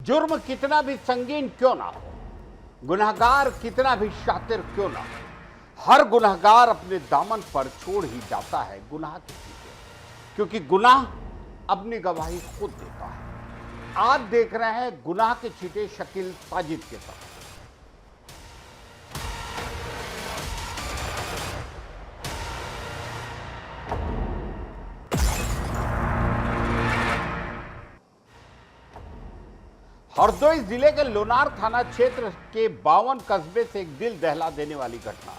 जुर्म कितना भी संगीन क्यों ना हो, गुनहगार कितना भी शातिर क्यों ना हो, हर गुनहगार अपने दामन पर छोड़ ही जाता है गुनाह के चीजें, क्योंकि गुनाह अपनी गवाही खुद देता है। आप देख रहे हैं गुनाह के छींटे शकील साजिद के साथ। हरदोई जिले के लोनार थाना क्षेत्र के 52 कस्बे से एक दिल दहला देने वाली घटना,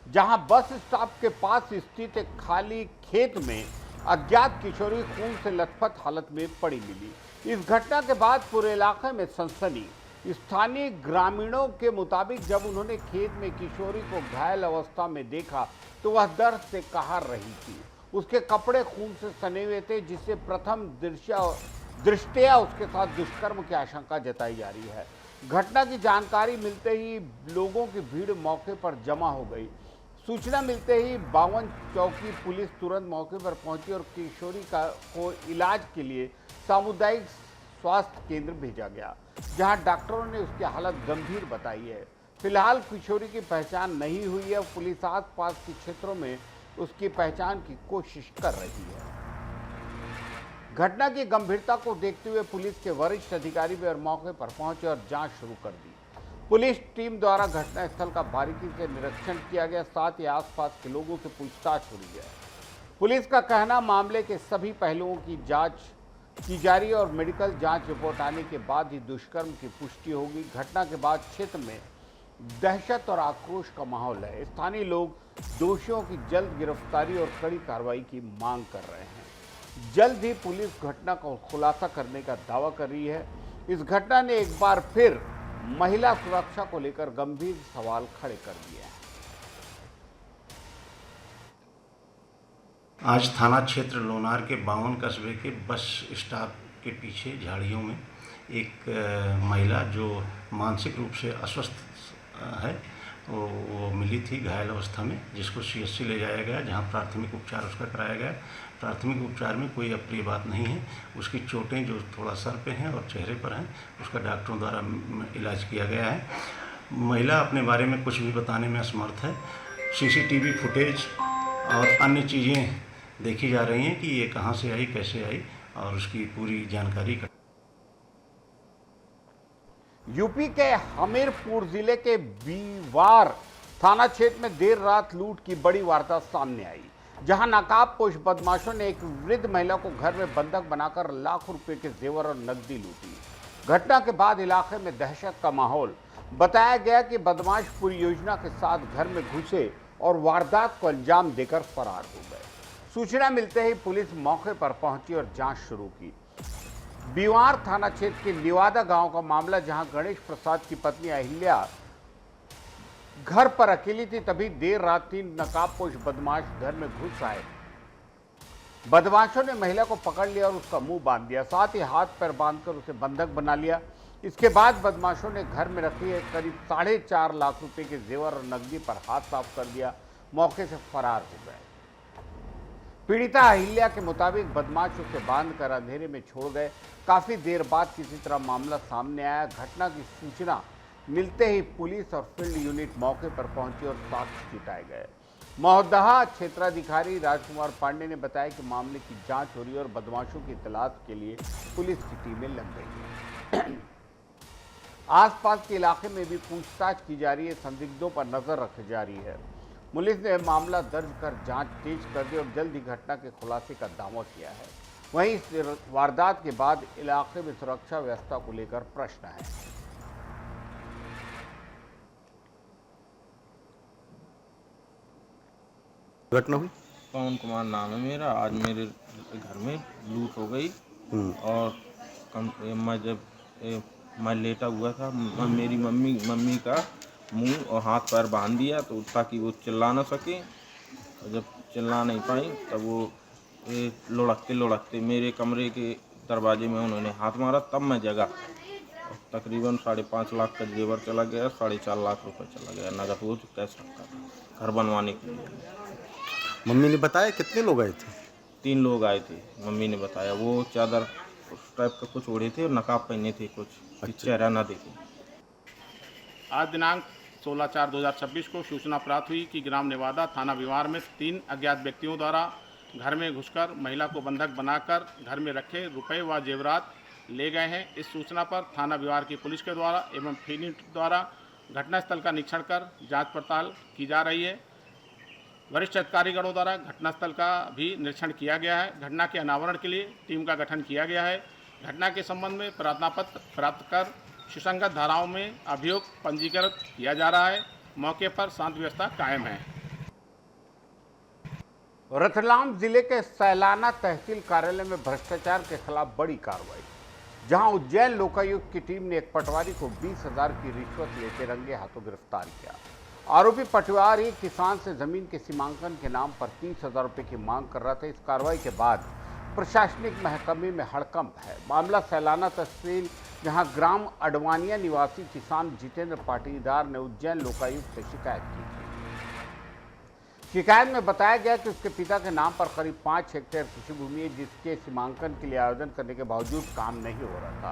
जहां बस स्टॉप के पास स्थित एक खाली खेत में अज्ञात किशोरी खून से लथपथ हालत में पड़ी मिली। इस घटना के बाद पूरे इलाके में सनसनी। स्थानीय ग्रामीणों के मुताबिक जब उन्होंने खेत में किशोरी को घायल अवस्था में देखा तो वह दर्द से कहार रही थी। उसके कपड़े खून से सने हुए थे, जिससे प्रथम दृष्टया उसके साथ दुष्कर्म की आशंका जताई जा रही है। घटना की जानकारी मिलते ही लोगों की भीड़ मौके पर जमा हो गई। सूचना मिलते ही 52 चौकी पुलिस तुरंत मौके पर पहुंची और किशोरी को इलाज के लिए सामुदायिक स्वास्थ्य केंद्र भेजा गया, जहां डॉक्टरों ने उसकी हालत गंभीर बताई है। फिलहाल किशोरी की पहचान नहीं हुई है। पुलिस आसपास के क्षेत्रों में उसकी पहचान की कोशिश कर रही है। घटना की गंभीरता को देखते हुए पुलिस के वरिष्ठ अधिकारी भी और मौके पर पहुंचे और जांच शुरू कर दी। पुलिस टीम द्वारा घटनास्थल का बारीकी से निरीक्षण किया गया, साथ ही आसपास के लोगों से पूछताछ हुई है। पुलिस का कहना मामले के सभी पहलुओं की जांच की जा रही है और मेडिकल जांच रिपोर्ट आने के बाद ही दुष्कर्म की पुष्टि होगी। घटना के बाद क्षेत्र में दहशत और आक्रोश का माहौल है। स्थानीय लोग दोषियों की जल्द गिरफ्तारी और कड़ी कार्रवाई की मांग कर रहे हैं। जल्द ही पुलिस घटना का खुलासा करने का दावा कर रही है। इस घटना ने एक बार फिर महिला सुरक्षा को लेकर गंभीर सवाल खड़े कर दिए हैं। आज थाना क्षेत्र लोनार के 52 कस्बे के बस स्टॉप के पीछे झाड़ियों में एक महिला जो मानसिक रूप से अस्वस्थ है वो मिली थी घायल अवस्था में, जिसको सीएचसी ले जाया गया, जहां प्राथमिक उपचार उसका कराया गया। प्राथमिक उपचार में कोई अप्रिय बात नहीं है। उसकी चोटें जो थोड़ा सर पे हैं और चेहरे पर हैं, उसका डॉक्टरों द्वारा इलाज किया गया है। महिला अपने बारे में कुछ भी बताने में असमर्थ है। सीसीटीवी फुटेज और अन्य चीज़ें देखी जा रही हैं कि ये कहाँ से आई, कैसे आई, और उसकी पूरी जानकारी। यूपी के हमीरपुर जिले के बीवार थाना क्षेत्र में देर रात लूट की बड़ी वारदात सामने आई, जहां नकाबपोश बदमाशों ने एक वृद्ध महिला को घर में बंधक बनाकर लाखों रुपए के जेवर और नकदी लूटी। घटना के बाद इलाके में दहशत का माहौल। बताया गया कि बदमाश पूरी योजना के साथ घर में घुसे और वारदात को अंजाम देकर फरार हो गए। सूचना मिलते ही पुलिस मौके पर पहुंची और जांच शुरू की। बीवार थाना क्षेत्र के निवादा गांव का मामला, जहां गणेश प्रसाद की पत्नी अहिल्या घर पर अकेली थी, तभी देर रात 3 नकाबपोश बदमाश घर में घुस आए। बदमाशों ने महिला को पकड़ लिया और उसका मुंह बांध दिया, साथ ही हाथ पैर बांधकर उसे बंधक बना लिया। इसके बाद बदमाशों ने घर में रखी करीब 4.5 लाख रुपए के जेवर और नकदी पर हाथ साफ कर दिया, मौके से फरार हो गए। पीड़िता अहिल्या के मुताबिक बदमाश उसे बांधकर अंधेरे में छोड़ गए। काफी देर बाद किसी तरह मामला सामने आया। घटना की सूचना मिलते ही पुलिस और फील्ड यूनिट मौके पर पहुंची और साक्ष्य जुटाए गए। महोदहा क्षेत्राधिकारी राजकुमार पांडे ने बताया कि मामले की जांच हो रही है और बदमाशों की तलाश के लिए पुलिस की टीमें लग गई हैं। आसपास के इलाके में भी पूछताछ की जा रही है, संदिग्धों पर नजर रखी जा रही है। पुलिस ने मामला दर्ज कर जांच तेज कर दी और जल्द ही घटना के खुलासे का दावा किया है। वहीं इस वारदात के बाद इलाके में सुरक्षा व्यवस्था को लेकर प्रश्न है। घटना हुई? पवन कुमार नाम है मेरा। आज मेरे घर में लूट हो गई और मैं लेटा हुआ था, मेरी मम्मी का मुंह और हाथ पैर बांध दिया तो ताकि वो चिल्ला ना सके। और जब चिल्ला नहीं पाई तब वो लुढ़कते मेरे कमरे के दरवाजे में उन्होंने हाथ मारा, तब मैं जगा। तकरीबन 5.5 लाख का जेवर चला गया, 4.5 लाख रुपए चला गया नगद। वो कैश रखा था घर बनवाने के लिए। मम्मी ने बताया कितने लोग आए थे? 3 लोग आए थे, मम्मी ने बताया। वो चादर उस टाइप का कुछ ओढ़े थे और नकाब पहने थे कुछ। कि चेहरा ना देखें। आज दिनांक 16/4/2026 को सूचना प्राप्त हुई कि ग्राम नेवादा थाना विवार में 3 अज्ञात व्यक्तियों द्वारा घर में घुसकर महिला को बंधक बनाकर घर में रखे रुपए व जेवरात ले गए हैं। इस सूचना पर थाना विवार की पुलिस के द्वारा एवं फील्ड द्वारा घटनास्थल का निरीक्षण कर जांच पड़ताल की जा रही है। वरिष्ठ अधिकारीगणों द्वारा घटनास्थल का भी निरीक्षण किया गया है। घटना के अनावरण के लिए टीम का गठन किया गया है। घटना के संबंध में प्रार्थना पत्र प्राप्त कर सुसंगत धाराओं में अभियोग पंजीकृत किया जा रहा है। मौके पर शांति व्यवस्था कायम है। रतलाम जिले के सैलाना तहसील कार्यालय में भ्रष्टाचार के खिलाफ बड़ी कार्रवाई, जहां उज्जैन लोकायुक्त की टीम ने एक पटवारी को 20,000 की रिश्वत लेते रंगे हाथों गिरफ्तार किया। आरोपी पटवारी किसान से जमीन के सीमांकन के नाम पर 30,000 रुपये की मांग कर रहा था। इस कार्रवाई के बाद प्रशासनिक महकमे में हड़कंप है। मामला सैलाना तहसील, जहां ग्राम अडवानिया निवासी किसान जितेंद्र पाटीदार ने उज्जैन लोकायुक्त से शिकायत की थी। शिकायत में बताया गया कि उसके पिता के नाम पर करीब 5 हेक्टेयर कृषि भूमि है, जिसके सीमांकन के लिए आवेदन करने के बावजूद काम नहीं हो रहा था।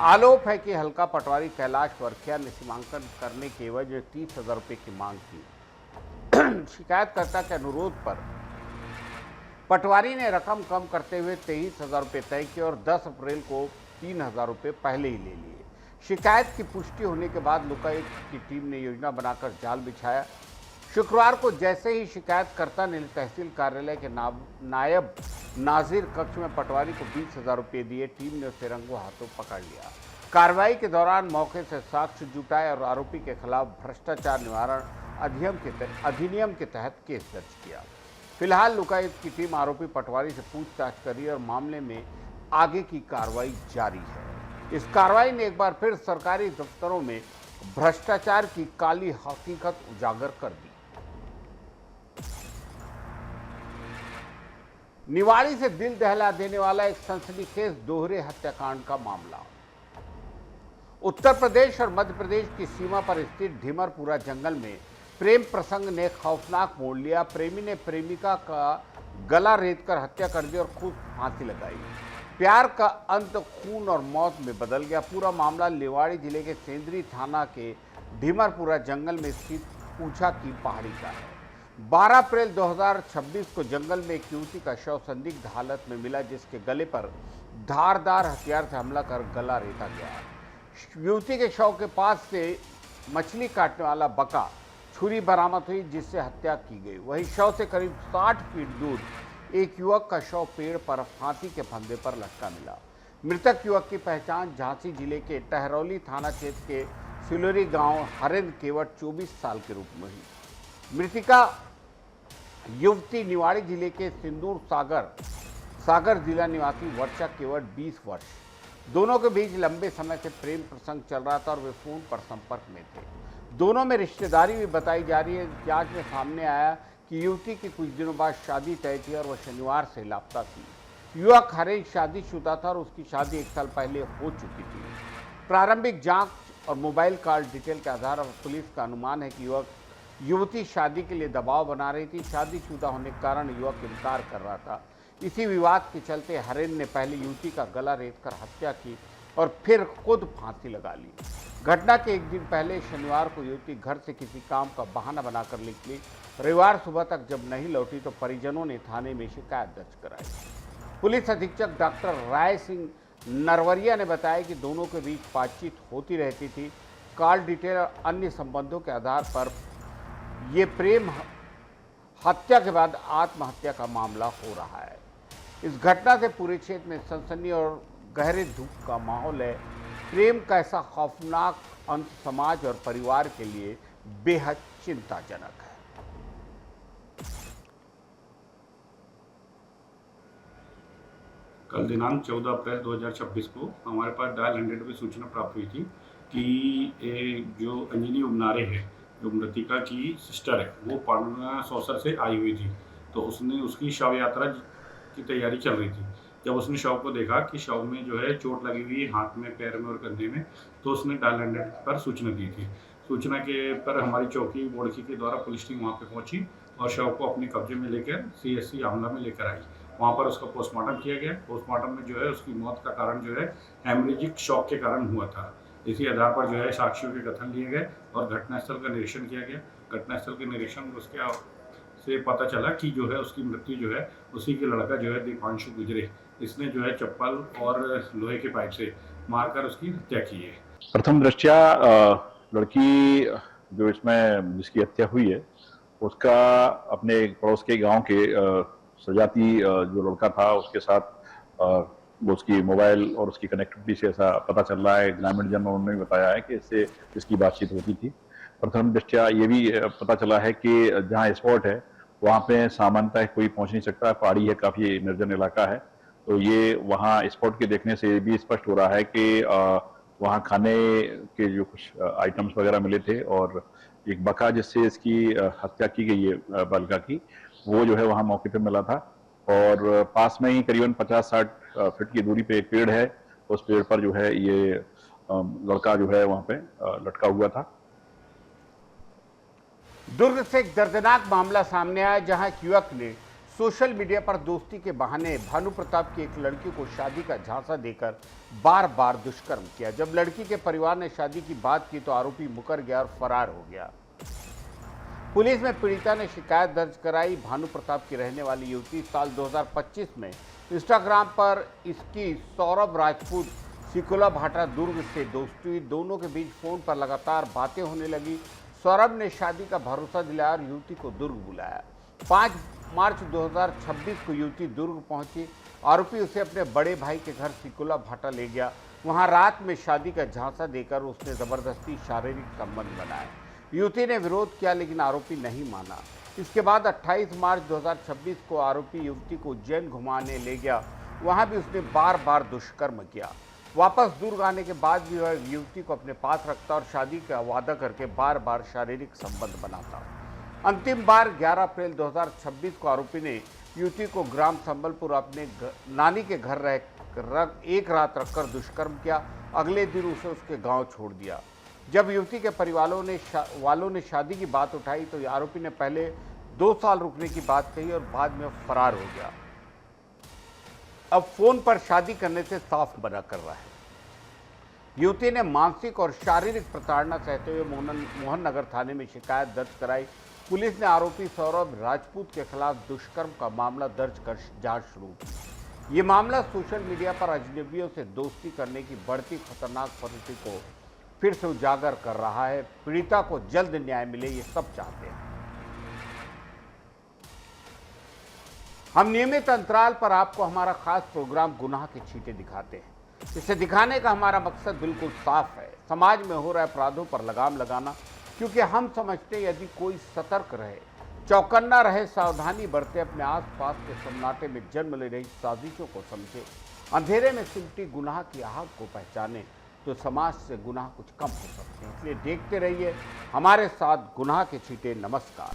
आरोप है कि हल्का पटवारी कैलाश वर्खिया ने सीमांकन करने के एवज 30,000 रुपये की मांग की। शिकायतकर्ता के अनुरोध पर पटवारी ने रकम कम करते हुए 23,000 रुपये तय किए और 10 अप्रैल को 3,000 रुपये पहले ही ले लिए। शिकायत की पुष्टि होने के बाद लोकायुक्त की टीम ने योजना बनाकर जाल बिछाया। शुक्रवार को जैसे ही शिकायतकर्ता ने तहसील कार्यालय के नायब नाजिर कक्ष में पटवारी को 20,000 रुपये दिए, टीम ने उसे रंगों हाथों पकड़ लिया। कार्रवाई के दौरान मौके से साक्ष्य जुटाए और आरोपी के खिलाफ भ्रष्टाचार निवारण अधिनियम के तहत केस दर्ज किया। फिलहाल लोकायुक्त की टीम आरोपी पटवारी से पूछताछ कर रही है और मामले में आगे की कार्रवाई जारी है। इस कार्रवाई ने एक बार फिर सरकारी दफ्तरों में भ्रष्टाचार की काली हकीकत उजागर कर दी। निवाड़ी से दिल दहला देने वाला एक सनसनीखेज दोहरे हत्याकांड का मामला। उत्तर प्रदेश और मध्य प्रदेश की सीमा पर स्थित ढीमरपुरा जंगल में प्रेम प्रसंग ने खौफनाक मोड़ लिया। प्रेमी ने प्रेमिका का गला रेतकर हत्या कर दी और खुद फांसी लगाई। प्यार का अंत खून और मौत में बदल गया। पूरा मामला निवाड़ी जिले के सेंद्री थाना के ढीमरपुरा जंगल में स्थित पूछा की पहाड़ी का है। 12 अप्रैल 2026 को जंगल में एक युवती का शव संदिग्ध हालत में मिला, जिसके गले पर धारदार हथियार से हमला कर गला रेता गया। युवती के शव के पास से मछली काटने वाला बका छुरी बरामद हुई, जिससे हत्या की गई। वहीं शव से करीब 60 फीट दूर एक युवक का शव पेड़ पर फांसी के फंदे पर लटका मिला। मृतक युवक की पहचान झांसी जिले के टहरौली थाना क्षेत्र के सिलोरी गांव हरिंद केवट 24 साल के रूप में हुई। मृतिका युवती निवाड़ी जिले के सिंदूर सागर जिला निवासी वर्षा केवट 20 वर्ष। दोनों के बीच लंबे समय से प्रेम प्रसंग चल रहा था और वे फोन पर संपर्क में थे। दोनों में रिश्तेदारी भी बताई जा रही है। जांच में सामने आया कि युवती की कुछ दिनों बाद शादी तय थी और वह शनिवार से लापता थी। युवक हरिंद शादीशुदा था और उसकी शादी 1 साल पहले हो चुकी थी। प्रारंभिक जांच और मोबाइल कॉल डिटेल के आधार पर पुलिस का अनुमान है कि युवती शादी के लिए दबाव बना रही थी। शादीशुदा होने के कारण युवक इनकार कर रहा था। इसी विवाद के चलते हरिंद ने पहले युवती का गला रेतकर हत्या की और फिर खुद फांसी लगा ली। घटना के एक दिन पहले शनिवार को युवती घर से किसी काम का बहाना बनाकर निकली। रविवार सुबह तक जब नहीं लौटी तो परिजनों ने थाने में शिकायत दर्ज कराई। पुलिस अधीक्षक डॉक्टर राय सिंह नरवरिया ने बताया कि दोनों के बीच बातचीत होती रहती थी। कॉल डिटेल और अन्य संबंधों के आधार पर ये प्रेम हत्या के बाद आत्महत्या का मामला हो रहा है। इस घटना से पूरे क्षेत्र में सनसनी और गहरे दुख का माहौल है। प्रेम का ऐसा खौफनाक अंत समाज और परिवार के लिए बेहद चिंताजनक है। कल दिनांक 14 अप्रैल 2026 को हमारे पास डायल 100 पे सूचना प्राप्त हुई थी कि जो अंजनी उमनारे है, जो मृतिका की सिस्टर है, वो पांडुना सौसर से आई हुई थी। तो उसकी शव यात्रा की तैयारी चल रही थी। जब उसने शव को देखा कि शव में जो है चोट लगी हुई है हाथ में, पैर में और कंधे में, तो उसने डायल 100 पर सूचना दी थी। सूचना के पर हमारी चौकी बोड़की के द्वारा पुलिस टीम वहाँ पे पहुंची और शव को अपने कब्जे में लेकर CSC आमला में लेकर आई। वहाँ पर उसका पोस्टमार्टम किया गया। पोस्टमार्टम में जो है उसकी मौत का कारण जो है हेमरेजिक शॉक के कारण हुआ था। इसी आधार पर जो है साक्षियों के कथन लिए गए और घटनास्थल का निरीक्षण किया गया। घटनास्थल के निरीक्षण में उसके से पता चला कि जो है उसकी मृत्यु जो है उसी के लड़का जो है दीपांशु गुजरे, इसने जो है चप्पल और लोहे के पाइप से मारकर उसकी हत्या की है। प्रथम दृष्टया लड़की जो इसमें जिसकी हत्या हुई है उसका अपने पड़ोस के गांव के सजाती जो लड़का था उसके साथ वो उसकी मोबाइल और उसकी कनेक्टिविटी से ऐसा पता चल रहा है। ग्रामीण जन उन्होंने भी बताया है कि इससे इसकी बातचीत होती थी। प्रथम दृष्टया ये भी पता चला है कि जहाँ स्पॉट है वहाँ पे सामान्यतः कोई पहुँच नहीं सकता, पहाड़ी है, काफ़ी निर्जन इलाका है। तो ये वहाँ स्पॉट के देखने से भी स्पष्ट हो रहा है कि वहाँ खाने के जो कुछ आइटम्स वगैरह मिले थे और एक बका जिससे इसकी हत्या की गई है बालिका की, वो जो है वहाँ मौके पे मिला था। और पास में ही करीबन 50-60 फीट की दूरी पे एक पेड़ है, उस पेड़ पर जो है ये लड़का जो है वहाँ पे लटका हुआ था। दुर्ग से एक दर्दनाक मामला सामने आया जहां एक युवक ने सोशल मीडिया पर दोस्ती के बहाने भानु प्रताप की एक लड़की को शादी का झांसा देकर बार बार दुष्कर्म किया। जब लड़की के परिवार ने शादी की बात की तो आरोपी मुकर गया और फरार हो गया। पुलिस में पीड़िता ने शिकायत दर्ज कराई। भानु प्रताप की रहने वाली युवती साल 2025 में इंस्टाग्राम पर इसकी सौरभ राजपूत सिकुला भाटा दुर्ग से दोस्ती हुई। दोनों के बीच फोन पर लगातार बातें होने लगी। सौरभ ने शादी का भरोसा दिलाया और युवती को दुर्ग बुलाया। 5 मार्च 2026 को युवती दुर्ग पहुंची। आरोपी उसे अपने बड़े भाई के घर सिकुला भाटा ले गया। वहां रात में शादी का झांसा देकर उसने जबरदस्ती शारीरिक संबंध बनाए। युवती ने विरोध किया लेकिन आरोपी नहीं माना। इसके बाद 28 मार्च 2026 को आरोपी युवती को उज्जैन घुमाने ले गया। वहां भी उसने बार बार दुष्कर्म किया। वापस दुर्ग आने के बाद भी वह युवती को अपने पास रखता और शादी का वादा करके बार बार शारीरिक संबंध बनाता। अंतिम बार 11 अप्रैल 2026 को आरोपी ने युवती को ग्राम संबलपुर अपने नानी के घर एक रात रखकर दुष्कर्म किया। अगले दिन उसे उसके गांव छोड़ दिया। जब युवती के परिवार वालों ने शादी की बात उठाई तो आरोपी ने पहले 2 साल रुकने की बात कही और बाद में फरार हो गया। अब फोन पर शादी करने से साफ मना कर रहा है। युवती ने मानसिक और शारीरिक प्रताड़ना सहते हुए मोहन नगर थाने में शिकायत दर्ज कराई। पुलिस ने आरोपी सौरभ राजपूत के खिलाफ दुष्कर्म का मामला दर्ज कर जांच शुरू की। ये मामला सोशल मीडिया पर अजनबियों से दोस्ती करने की बढ़ती खतरनाक परिस्थिति को फिर से उजागर कर रहा है। पीड़िता को जल्द न्याय मिले, ये सब चाहते हैं। हम नियमित अंतराल पर आपको हमारा खास प्रोग्राम गुनाह के छींटे दिखाते हैं। इसे दिखाने का हमारा मकसद बिल्कुल साफ है, समाज में हो रहे अपराधों पर लगाम लगाना। क्योंकि हम समझते हैं यदि कोई सतर्क रहे, चौकन्ना रहे, सावधानी बरते, अपने आसपास के सन्नाटे में जन्म ले रही साजिशों को समझे, अंधेरे में सिमटी गुनाह की आग को पहचाने, तो समाज से गुनाह कुछ कम हो सकते हैं। इसलिए देखते रहिए हमारे साथ गुनाह के छींटे। नमस्कार।